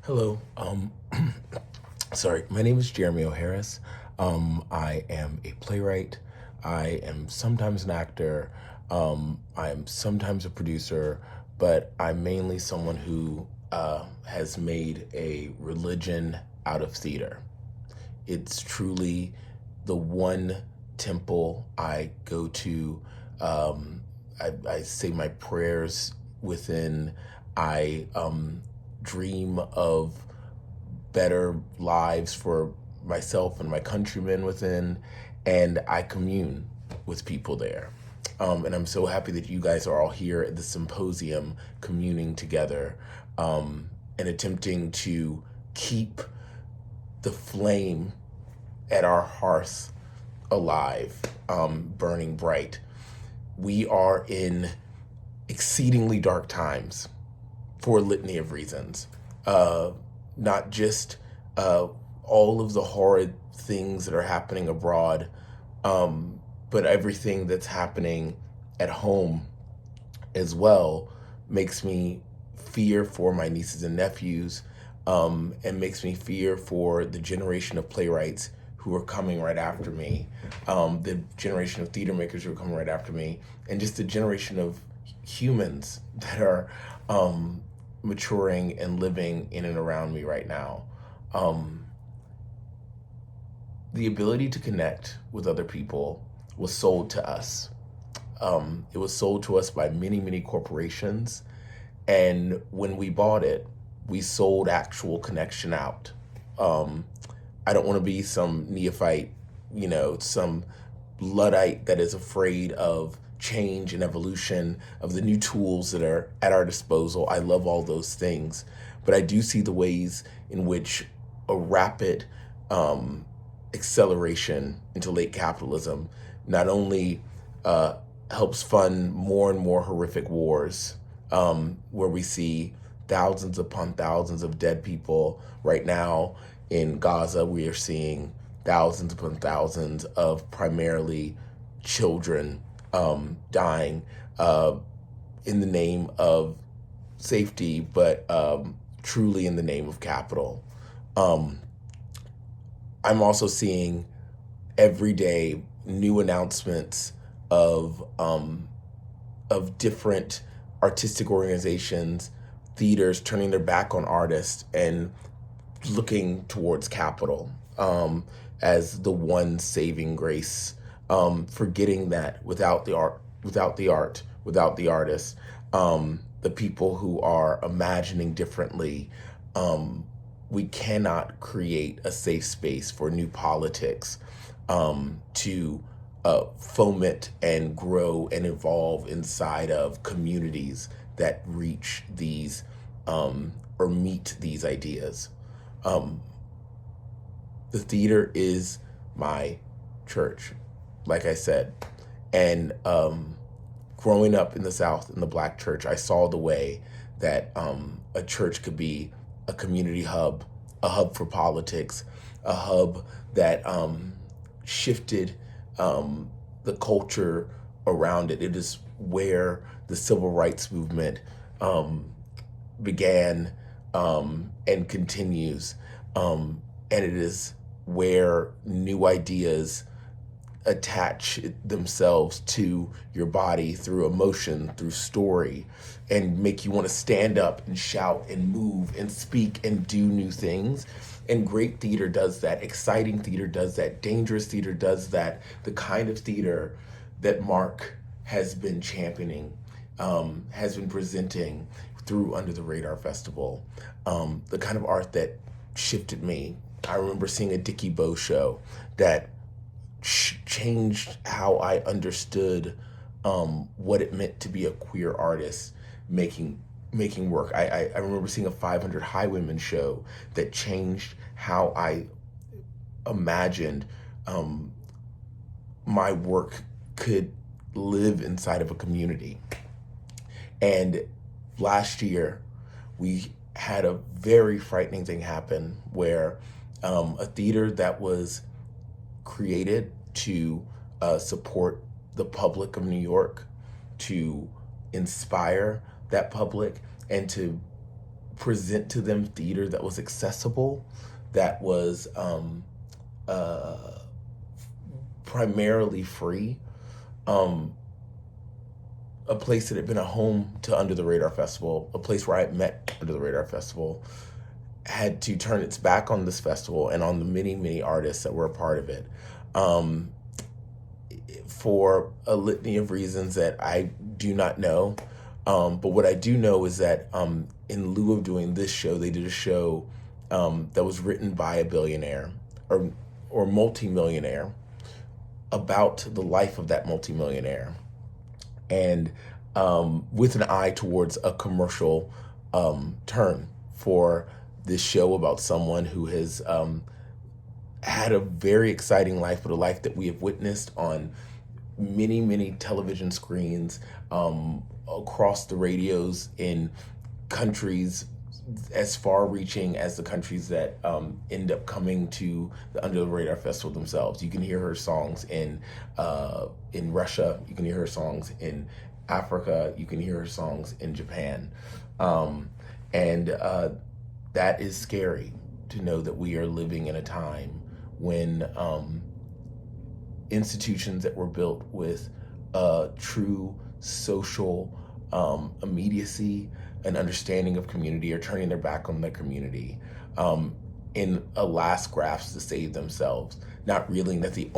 Hello. Sorry, my name is Jeremy O'Harris. I am a playwright. I am sometimes an actor. I am sometimes a producer, but I'm mainly someone who has made a religion out of theater. It's truly the one temple I go to. I say my prayers within. I dream of better lives for myself and my countrymen within, and I commune with people there. And I'm so happy that you guys are all here at the symposium communing together and attempting to keep the flame at our hearth alive, burning bright. We are in exceedingly dark times for a litany of reasons. Not just all of the horrid things that are happening abroad, but everything that's happening at home as well makes me fear for my nieces and nephews, and makes me fear for the generation of playwrights who are coming right after me, the generation of theater makers who are coming right after me, and just the generation of humans that are maturing and living in and around me right now. The ability to connect with other people was sold to us. It was sold to us by many, many corporations. And when we bought it, we sold actual connection out. I don't want to be some neophyte, some Luddite that is afraid of change and evolution, of the new tools that are at our disposal. I love all those things. But I do see the ways in which a rapid acceleration into late capitalism not only helps fund more and more horrific wars, where we see thousands upon thousands of dead people. Right now in Gaza, we are seeing thousands upon thousands of primarily children dying in the name of safety, but truly in the name of capital. I'm also seeing every day new announcements of different artistic organizations, theaters turning their back on artists and looking towards capital as the one saving grace, forgetting that without the artists, the people who are imagining differently, we cannot create a safe space for new politics to foment and grow and evolve inside of communities that reach these or meet these ideas. The theater is my church, like I said. And growing up in the South in the Black church, I saw the way that a church could be a community hub, a hub for politics, a hub that shifted the culture around it. It is where the civil rights movement began and continues. And it is where new ideas attach themselves to your body through emotion, through story, and make you want to stand up and shout and move and speak and do new things. And great theater does that. Exciting theater does that. Dangerous theater does that. The kind of theater that Mark has been championing, has been presenting through Under the Radar Festival. The kind of art that shifted me. I remember seeing a Dickie Bow show that changed how I understood what it meant to be a queer artist making work. I remember seeing a 500 Highwaymen show that changed how I imagined my work could live inside of a community. And last year, we had a very frightening thing happen where a theater that was created to support the public of New York, to inspire that public, and to present to them theater that was accessible, that was primarily free, um, a place that had been a home to Under the Radar Festival, a place where I had met Under the Radar Festival, had to turn its back on this festival and on the many, many artists that were a part of it, um, for a litany of reasons that I do not know. But what I do know is that in lieu of doing this show, they did a show that was written by a billionaire or multimillionaire about the life of that multimillionaire, and with an eye towards a commercial turn for this show about someone who has had a very exciting life, but a life that we have witnessed on many, many television screens, across the radios in countries as far-reaching as the countries that end up coming to the Under the Radar Festival themselves. You can hear her songs in Russia. You can hear her songs in Africa. You can hear her songs in Japan, and that is scary to know that we are living in a time when institutions that were built with true social immediacy and understanding of community are turning their back on their community in a last grasp to save themselves, not realizing that the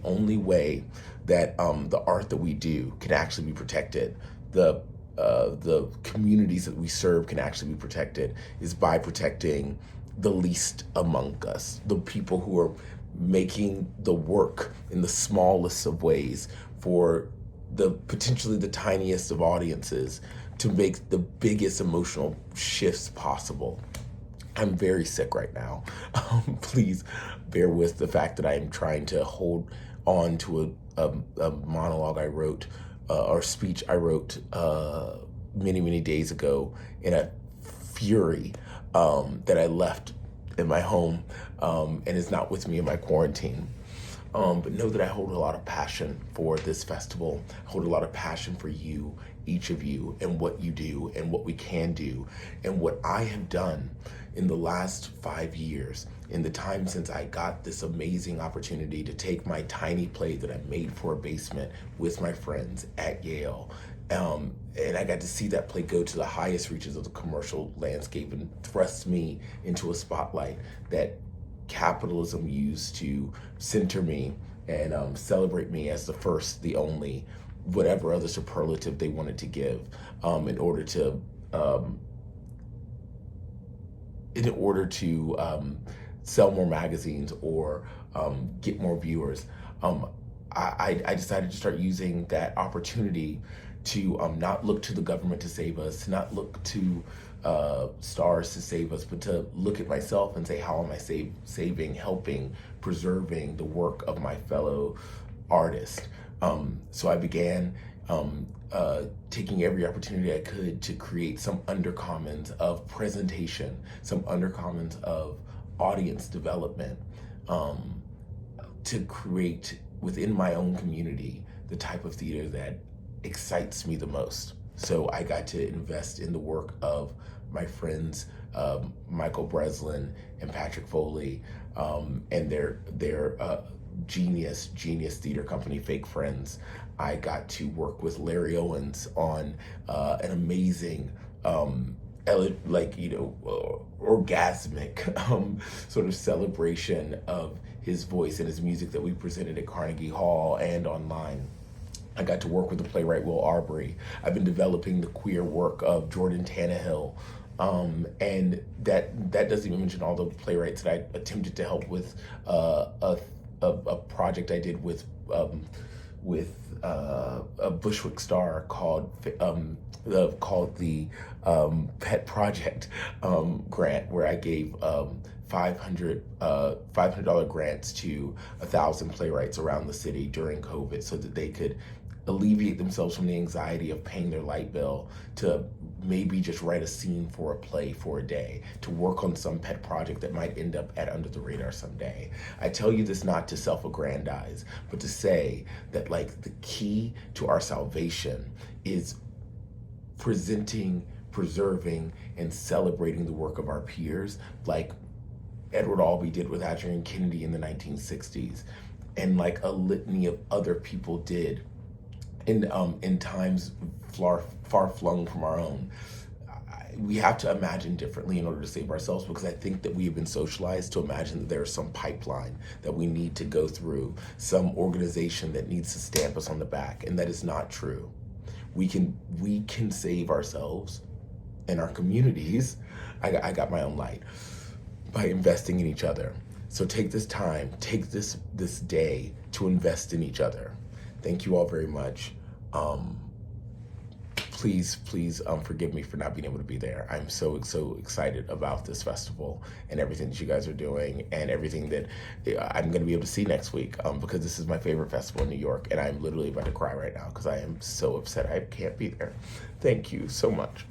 only way that the art that we do can actually be protected, the communities that we serve can actually be protected, is by protecting the least among us, the people who are making the work in the smallest of ways for the potentially the tiniest of audiences to make the biggest emotional shifts possible. I'm very sick right now. Please bear with the fact that I am trying to hold on to a monologue I wrote, or speech I wrote many, many days ago in a fury that I left in my home and is not with me in my quarantine. But know that I hold a lot of passion for this festival. I hold a lot of passion for you, each of you, and what you do and what we can do and what I have done in the last 5 years, in the time since I got this amazing opportunity to take my tiny play that I made for a basement with my friends at Yale. And I got to see that play go to the highest reaches of the commercial landscape and thrust me into a spotlight that capitalism used to center me and celebrate me as the first, the only, whatever other superlative they wanted to give, in order to sell more magazines or get more viewers. I decided to start using that opportunity to not look to the government to save us, to not look to stars to save us, but to look at myself and say, how am I saving, helping, preserving the work of my fellow artists? So I began taking every opportunity I could to create some undercommons of presentation, some undercommons of audience development, to create within my own community the type of theater that excites me the most. So I got to invest in the work of my friends, Michael Breslin and Patrick Foley, and their genius theater company, Fake Friends. I got to work with Larry Owens on an amazing, orgasmic sort of celebration of his voice and his music that we presented at Carnegie Hall and online. I got to work with the playwright Will Arbery. I've been developing the queer work of Jordan Tannehill. And that doesn't even mention all the playwrights that I attempted to help with a project I did with a Bushwick star called the Pet Project grant, where I gave $500 grants to 1,000 playwrights around the city during COVID so that they could alleviate themselves from the anxiety of paying their light bill to maybe just write a scene for a play for a day, to work on some pet project that might end up at Under the Radar someday. I tell you this not to self-aggrandize, but to say that the key to our salvation is presenting preserving and celebrating the work of our peers, like Edward Albee did with Adrienne Kennedy in the 1960s, and like a litany of other people did in times far flung from our own. We have to imagine differently in order to save ourselves, because I think that we have been socialized to imagine that there is some pipeline that we need to go through, some organization that needs to stamp us on the back, and that is not true. We can save ourselves and our communities. I got my own light, by investing in each other. So take this time, take this day to invest in each other. Thank you all very much. Please forgive me for not being able to be there. I'm so excited about this festival and everything that you guys are doing, and everything that I'm going to be able to see next week, because this is my favorite festival in New York, and I'm literally about to cry right now because I am so upset I can't be there. Thank you so much.